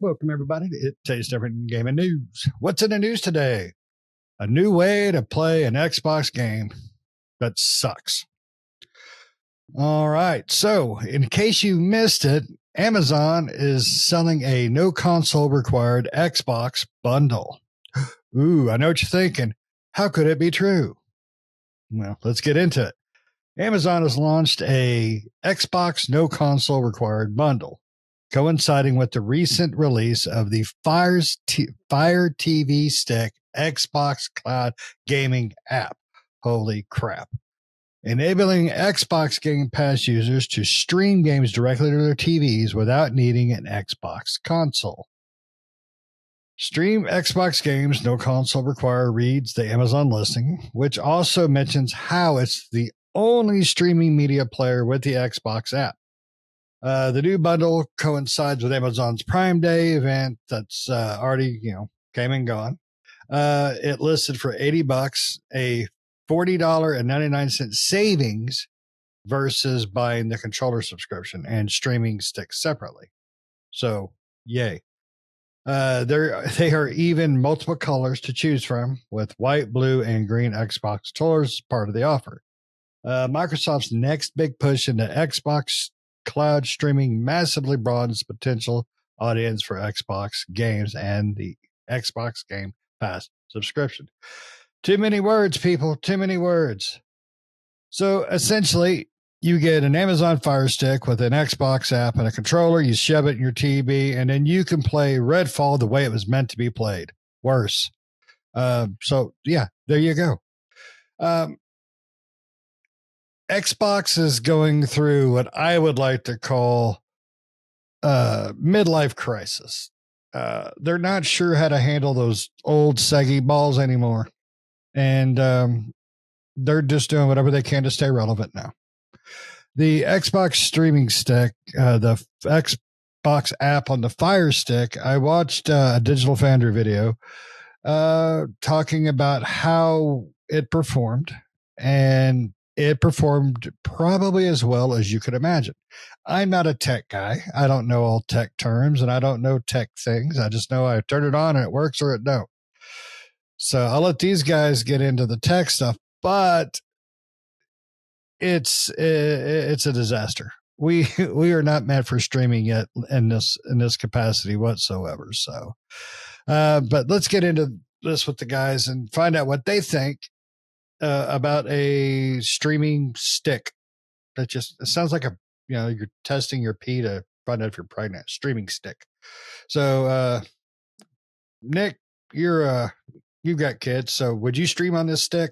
Welcome, everybody, to It Tastes Different Gaming News. What's in the news today? A new way to play an Xbox game that sucks. All right. So, in case you missed it, Amazon is selling a no console required Xbox bundle. Ooh, I know what you're thinking. How could it be true? Well, let's get into it. Amazon has launched a Xbox no console required bundle, coinciding with the recent release of the Fire TV Stick Xbox Cloud Gaming app. Holy crap. Enabling Xbox Game Pass users to stream games directly to their TVs without needing an Xbox console. Stream Xbox games, no console required, reads the Amazon listing, which also mentions how it's the only streaming media player with the Xbox app. The new bundle coincides with Amazon's Prime Day event that's already, came and gone. It listed for $80, a $40.99 savings versus buying the controller subscription and streaming sticks separately. So, yay. They are even multiple colors to choose from, with white, blue, and green Xbox controllers part of the offer. Microsoft's next big push into Xbox cloud streaming massively broadens potential audience for Xbox games and the Xbox Game Pass subscription. Too many words, people. Too many words. So essentially, you get an Amazon Fire Stick with an Xbox app and a controller. You shove it in your TV, and then you can play Redfall the way it was meant to be played. Worse. So, yeah, there you go. Xbox is going through what I would like to call midlife crisis. They're not sure how to handle those old saggy balls anymore. And they're just doing whatever they can to stay relevant now. The Xbox streaming stick, the Xbox app on the Fire Stick, I watched a Digital Foundry video talking about how it performed, and it performed probably as well as you could imagine. I'm not a tech guy. I don't know all tech terms, and I don't know tech things. I just know I turn it on and it works or it don't. So I'll let these guys get into the tech stuff, but it's a disaster. We are not meant for streaming yet in this capacity whatsoever. So, but let's get into this with the guys and find out what they think about a streaming stick. It sounds like you're testing your pee to find out if you're pregnant. Streaming stick. So, Nick, you've got kids. So would you stream on this stick?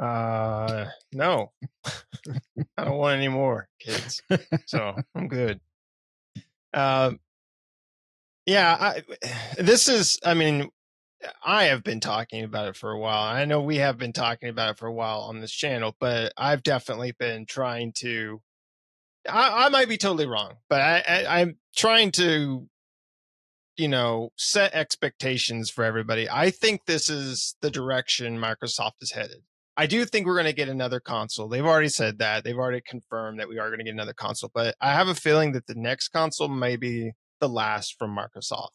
No, I don't want any more kids. So I'm good. Yeah, I have been talking about it for a while. I know we have been talking about it for a while on this channel, but I've definitely been trying to, I might be totally wrong, but I'm trying to, set expectations for everybody. I think this is the direction Microsoft is headed. I do think we're going to get another console. They've already said that. They've already confirmed that we are going to get another console, but I have a feeling that the next console may be the last from Microsoft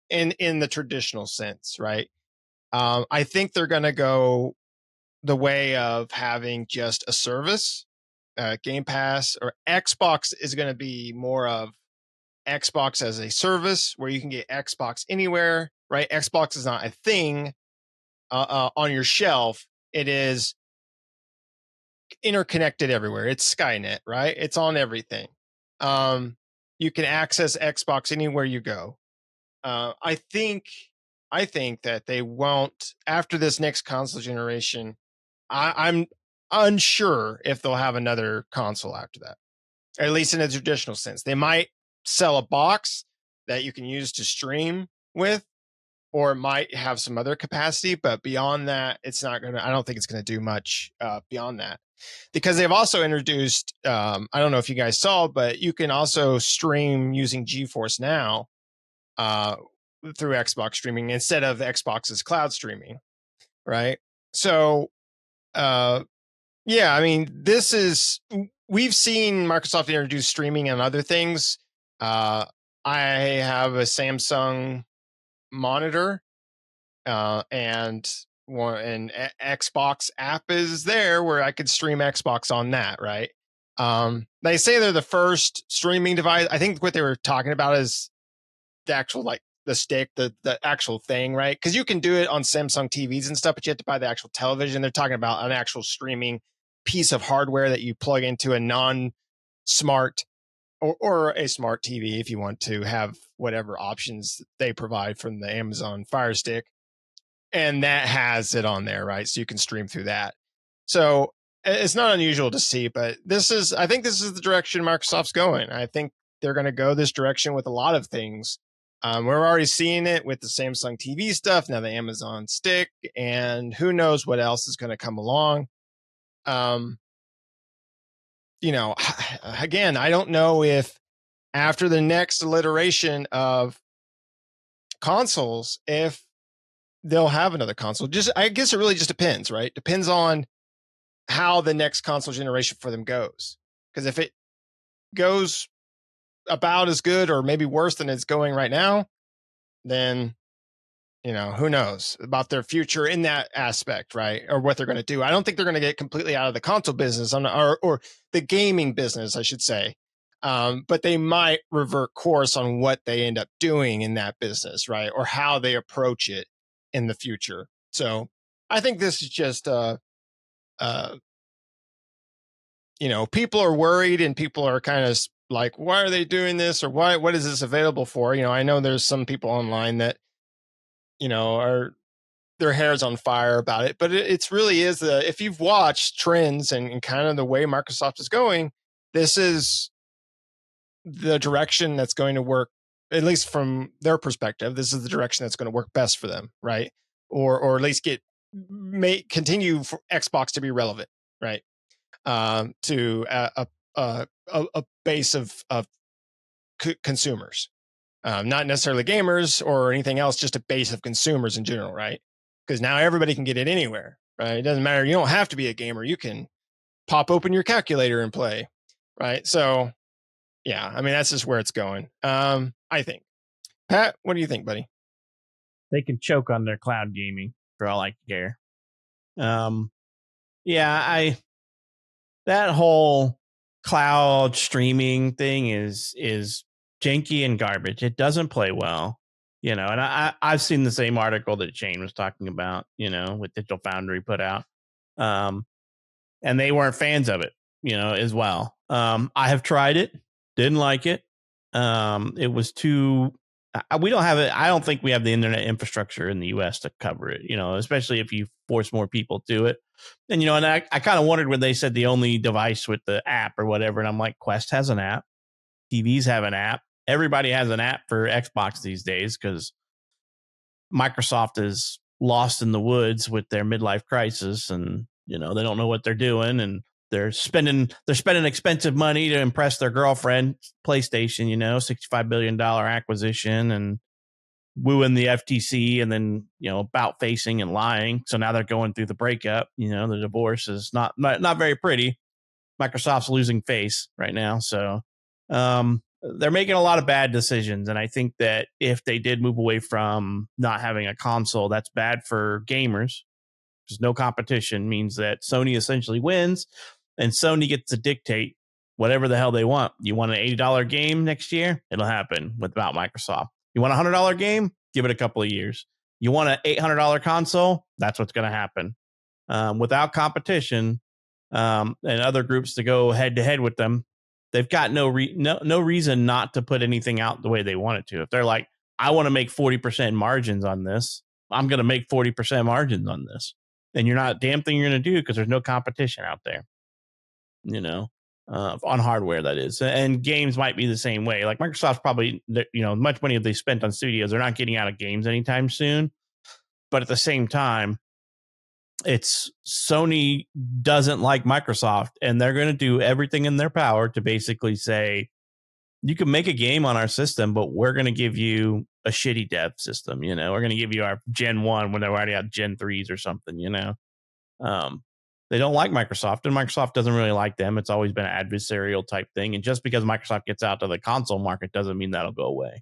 in the traditional sense, right? I think they're going to go the way of having just a service, Game Pass, or Xbox is going to be more of Xbox as a service where you can get Xbox anywhere, right? Xbox is not a thing on your shelf. It is interconnected everywhere. It's Skynet, right? It's on everything. You can access Xbox anywhere you go. I think that they won't, after this next console generation. I'm unsure if they'll have another console after that, or at least in a traditional sense. They might sell a box that you can use to stream with, or it might have some other capacity, but beyond that, I don't think it's going to do much beyond that, because they've also introduced, I don't know if you guys saw, but you can also stream using GeForce Now through Xbox streaming instead of Xbox's cloud streaming, right? So, yeah, I mean, we've seen Microsoft introduce streaming and other things I have a Samsung monitor, and Xbox app is there where I could stream Xbox on that, right? They say they're the first streaming device. I think what they were talking about is the actual, like, the stick, the actual thing, right? Because you can do it on Samsung TVs and stuff, but you have to buy the actual television. They're talking about an actual streaming piece of hardware that you plug into a non-smart or a smart TV if you want to have whatever options they provide from the Amazon Fire Stick. And that has it on there, right? So you can stream through that. So it's not unusual to see, but I think this is the direction Microsoft's going. I think they're going to go this direction with a lot of things. We're already seeing it with the Samsung TV stuff, now the Amazon Stick, and who knows what else is going to come along. Again, I don't know if after the next iteration of consoles, if they'll have another console. I guess it really just depends, right? Depends on how the next console generation for them goes. Because if it goes about as good or maybe worse than it's going right now, then, who knows about their future in that aspect, right? Or what they're going to do. I don't think they're going to get completely out of the console business or the gaming business, I should say. But they might revert course on what they end up doing in that business, right? Or how they approach it in the future. So I think this is just, people are worried and people are kind of like, why are they doing this? Or what is this available for? I know there's some people online that, are their hair's on fire about it, but it's really is if you've watched trends and kind of the way Microsoft is going, this is the direction that's going to work, at least from their perspective. This is the direction that's going to work best for them, right? Or at least continue for Xbox to be relevant, right? To a base of consumers, not necessarily gamers or anything else, just a base of consumers in general, right? Because now everybody can get it anywhere, right? It doesn't matter. You don't have to be a gamer. You can pop open your calculator and play, right? So, yeah, I mean, that's just where it's going. I think. Pat, what do you think, buddy? They can choke on their cloud gaming for all I care. That whole cloud streaming thing is janky and garbage. It doesn't play well, and I've seen the same article that Shane was talking about, with Digital Foundry put out, and they weren't fans of it, as well. I have tried it, didn't like it. It was too. We don't have it. I don't think we have the internet infrastructure in the U.S. to cover it, especially if you force more people to it. And, and I kind of wondered when they said the only device with the app or whatever. And I'm like, Quest has an app. TVs have an app. Everybody has an app for Xbox these days because Microsoft is lost in the woods with their midlife crisis. And, they don't know what they're doing. And they're spending expensive money to impress their girlfriend, PlayStation, $65 billion acquisition and wooing the FTC and then, about facing and lying. So now they're going through the breakup. The divorce is not very pretty. Microsoft's losing face right now. So they're making a lot of bad decisions. And I think that if they did move away from not having a console, that's bad for gamers. Because no competition means that Sony essentially wins. And Sony gets to dictate whatever the hell they want. You want an $80 game next year? It'll happen without Microsoft. You want a $100 game? Give it a couple of years. You want an $800 console? That's what's going to happen. Without competition and other groups to go head to head with them, they've got no reason not to put anything out the way they want it to. If they're like, I want to make 40% margins on this, I'm going to make 40% margins on this. And you're not a damn thing you're going to do because there's no competition out there. On hardware, that is. And games might be the same way. Like Microsoft's probably, much money they spent on studios, they're not getting out of games anytime soon. But at the same time, it's Sony doesn't like Microsoft, and they're going to do everything in their power to basically say, you can make a game on our system, but we're going to give you a shitty dev system. We're going to give you our Gen 1 when they're already out Gen 3s or something, They don't like Microsoft, and Microsoft doesn't really like them. It's always been an adversarial type thing. And just because Microsoft gets out to the console market doesn't mean that'll go away.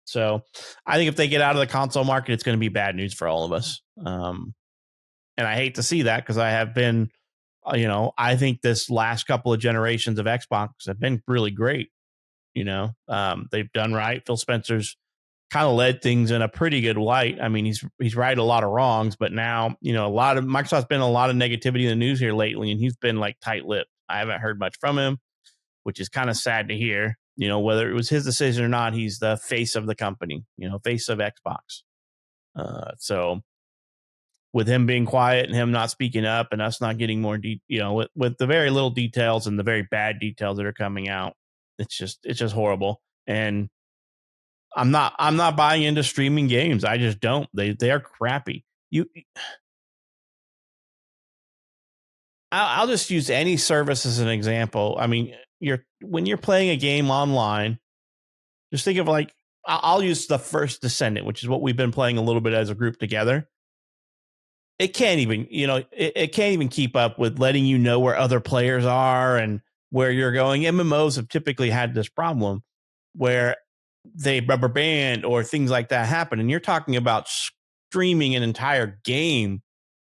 So I think if they get out of the console market, it's going to be bad news for all of us. And I hate to see that because I have been, I think this last couple of generations of Xbox have been really great. They've done right. Phil Spencer's kind of led things in a pretty good light. I mean, he's righted a lot of wrongs, but now, Microsoft's been a lot of negativity in the news here lately, and he's been like tight-lipped. I haven't heard much from him, which is kind of sad to hear. Whether it was his decision or not, he's the face of the company, face of Xbox. So with him being quiet and him not speaking up and us not getting more, with the very little details and the very bad details that are coming out, it's just horrible. And I'm not buying into streaming games. I just don't. They are crappy. I'll just use any service as an example. I mean, when you're playing a game online, just think of like, I'll use the First Descendant, which is what we've been playing a little bit as a group together. It can't even, it can't even keep up with letting you know where other players are and where you're going. MMOs have typically had this problem where they rubber band or things like that happen. And you're talking about streaming an entire game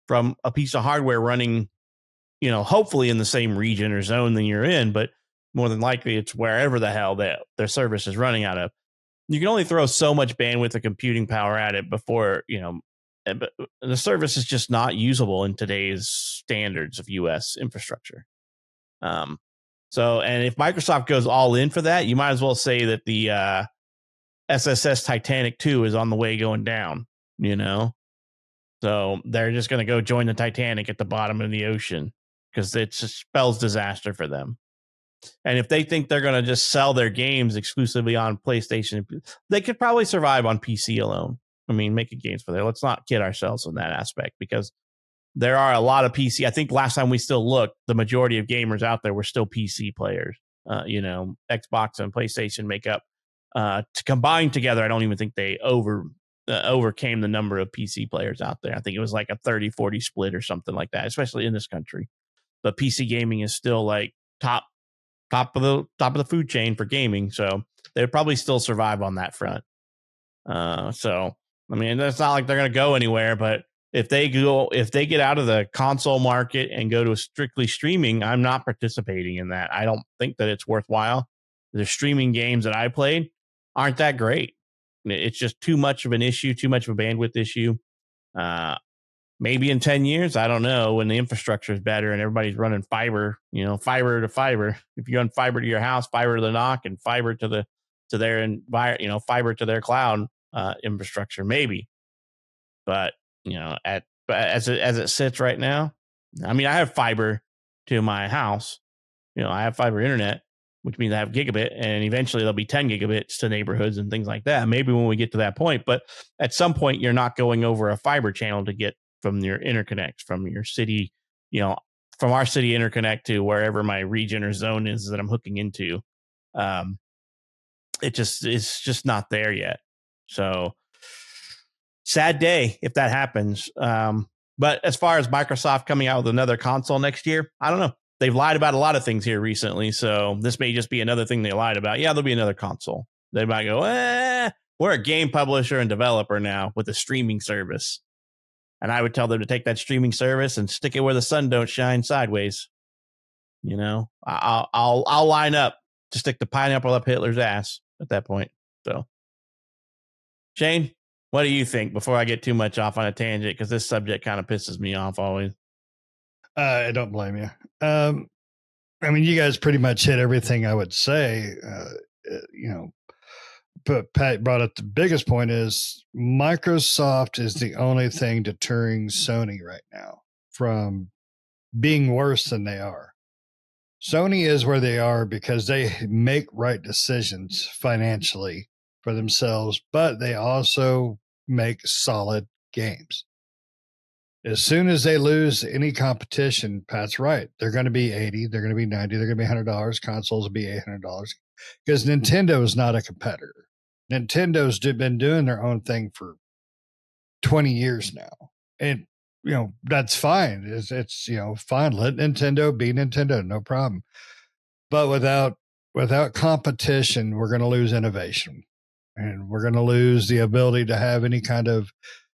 from a piece of hardware running, hopefully in the same region or zone than you're in, but more than likely it's wherever the hell their service is running out of. You can only throw so much bandwidth of computing power at it before, but the service is just not usable in today's standards of US infrastructure. So, and if Microsoft goes all in for that, you might as well say that the SSS Titanic 2 is on the way going down, So they're just going to go join the Titanic at the bottom of the ocean because it spells disaster for them. And if they think they're going to just sell their games exclusively on PlayStation, they could probably survive on PC alone. I mean, making games for there. Let's not kid ourselves in that aspect because there are a lot of PC. I think last time we still looked, the majority of gamers out there were still PC players. Xbox and PlayStation make up to combine together. I don't even think they overcame the number of PC players out there. I think it was like a 30-40 split or something like that, especially in this country. But PC gaming is still like top of the food chain for gaming, so they would probably still survive on that front. So I mean, it's not like they're going to go anywhere, but if they get out of the console market and go to strictly streaming, I'm not participating in that. I don't think that it's worthwhile. The streaming games that I played aren't that great. It's just too much of an issue, too much of a bandwidth issue. Maybe in 10 years, I don't know, when the infrastructure is better and everybody's running fiber, fiber to fiber. If you run fiber to your house, fiber to the NOC, and fiber to their fiber to their cloud infrastructure, maybe. But as it sits right now, I mean, I have fiber to my house. I have fiber internet, which means I have gigabit, and eventually there'll be 10 gigabits to neighborhoods and things like that. Maybe when we get to that point, but at some point, you're not going over a fiber channel to get from your interconnect, from your city, from our city interconnect to wherever my region or zone is that I'm hooking into. It's just not there yet. So sad day if that happens. But as far as Microsoft coming out with another console next year, I don't know. They've lied about a lot of things here recently, so this may just be another thing they lied about. Yeah, there'll be another console. They might go, we're a game publisher and developer now with a streaming service. And I would tell them to take that streaming service and stick it where the sun don't shine sideways. I'll line up to stick the pineapple up Hitler's ass at that point. So, Shane, what do you think before I get too much off on a tangent? Because this subject kind of pisses me off always. I don't blame you. I mean, you guys pretty much hit everything I would say, but Pat brought up the biggest point is Microsoft is the only thing deterring Sony right now from being worse than they are. Sony is where they are because they make right decisions financially for themselves, but they also make solid games. As soon as they lose any competition, Pat's right. They're going to be $80, they're going to be $90, they're going to be $100. Consoles will be $800 because Nintendo is not a competitor. Nintendo's been doing their own thing for 20 years now. And that's fine. It's fine. Let Nintendo be Nintendo, no problem. But without competition, we're going to lose innovation, and we're going to lose the ability to have any kind of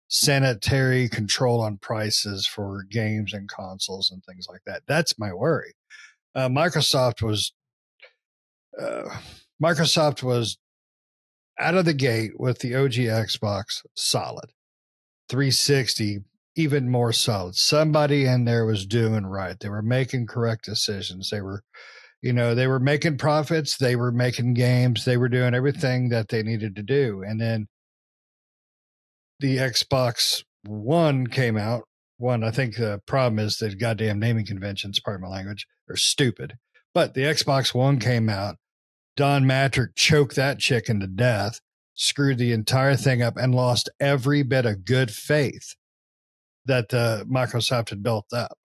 sanitary control on prices for games and consoles and things like that. That's my worry. Microsoft was out of the gate with the OG Xbox solid. 360 even more solid. Somebody in there was doing right. They were making correct decisions. They were making profits. They were making games. They were doing everything that they needed to do. And then the Xbox One came out. I think the problem is the goddamn naming conventions, pardon my language, are stupid. But the Xbox One came out. Don Matrick choked that chicken to death, screwed the entire thing up, and lost every bit of good faith that Microsoft had built up.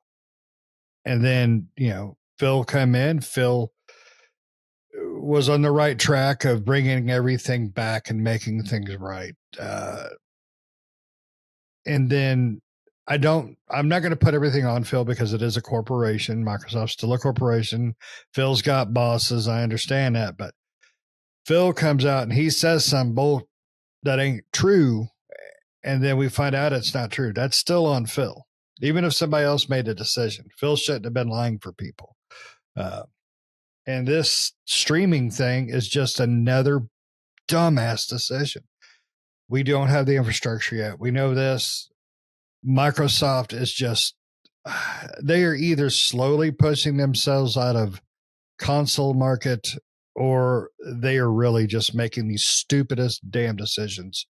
And then, Phil come in. Phil was on the right track of bringing everything back and making things right. And then I'm not going to put everything on Phil because it is a corporation. Microsoft's still a corporation. Phil's got bosses. I understand that. But Phil comes out and he says some bull that ain't true. And then we find out it's not true. That's still on Phil. Even if somebody else made a decision, Phil shouldn't have been lying for people. And this streaming thing is just another dumbass decision. We don't have the infrastructure yet. We know this. Microsoft is just, they are either slowly pushing themselves out of console market, or they are really just making the stupidest damn decisions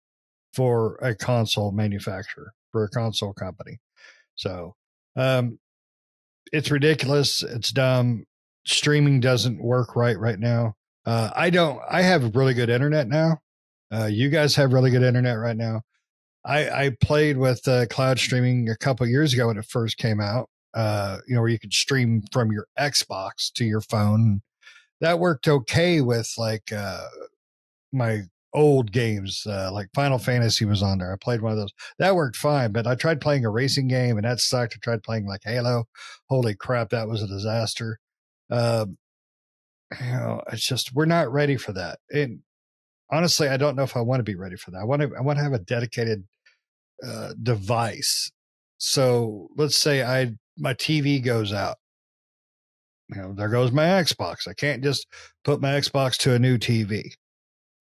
for a console manufacturer, for a console company. So it's ridiculous. It's dumb. Streaming doesn't work right now. I have really good internet now. You guys have really good internet right now. I played with cloud streaming a couple years ago when it first came out, where you could stream from your Xbox to your phone. That worked okay with my old games, like Final Fantasy was on there. I played one of those. That worked fine, but I tried playing a racing game and that sucked. I tried playing like Halo. Holy crap, that was a disaster. It's just, we're not ready for that. And honestly, I don't know if I want to be ready for that. I want to have a dedicated device. So let's say my TV goes out. There goes my Xbox. I can't just put my Xbox to a new TV,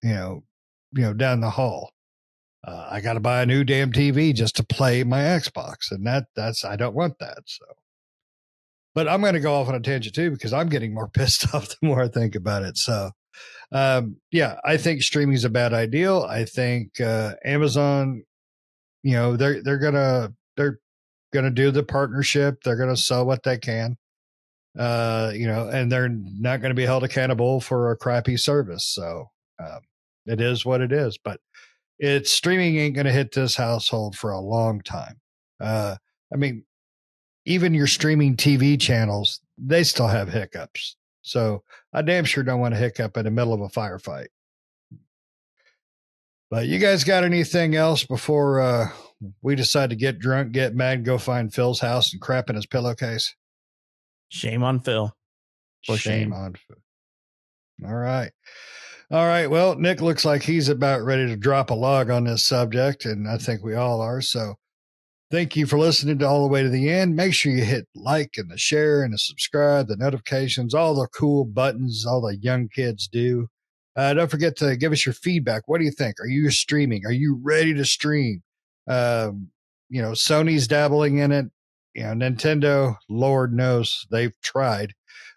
down the hall. I got to buy a new damn TV just to play my Xbox. And I don't want that. So, but I'm going to go off on a tangent too, because I'm getting more pissed off the more I think about it. So, I think streaming is a bad idea. I think Amazon, they're gonna do the partnership. They're gonna sell what they can, and they're not going to be held accountable for a crappy service. So it is what it is. But streaming ain't going to hit this household for a long time. Even your streaming TV channels, they still have hiccups. So I damn sure don't want to hiccup in the middle of a firefight. But you guys got anything else before we decide to get drunk, get mad, and go find Phil's house and crap in his pillowcase? Shame on Phil. Shame on Phil. All right. Well, Nick looks like he's about ready to drop a log on this subject, and I think we all are. So thank you for listening to all the way to the end. Make sure you hit like and the share and the subscribe, the notifications, all the cool buttons all the young kids do. Don't forget to give us your feedback. What do you think? Are you streaming? Are you ready to stream? Sony's dabbling in it. Nintendo, Lord knows they've tried.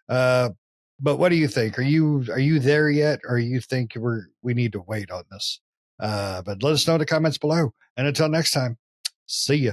But what do you think? Are you there yet? Or you think we need to wait on this? But let us know in the comments below. And until next time, see ya.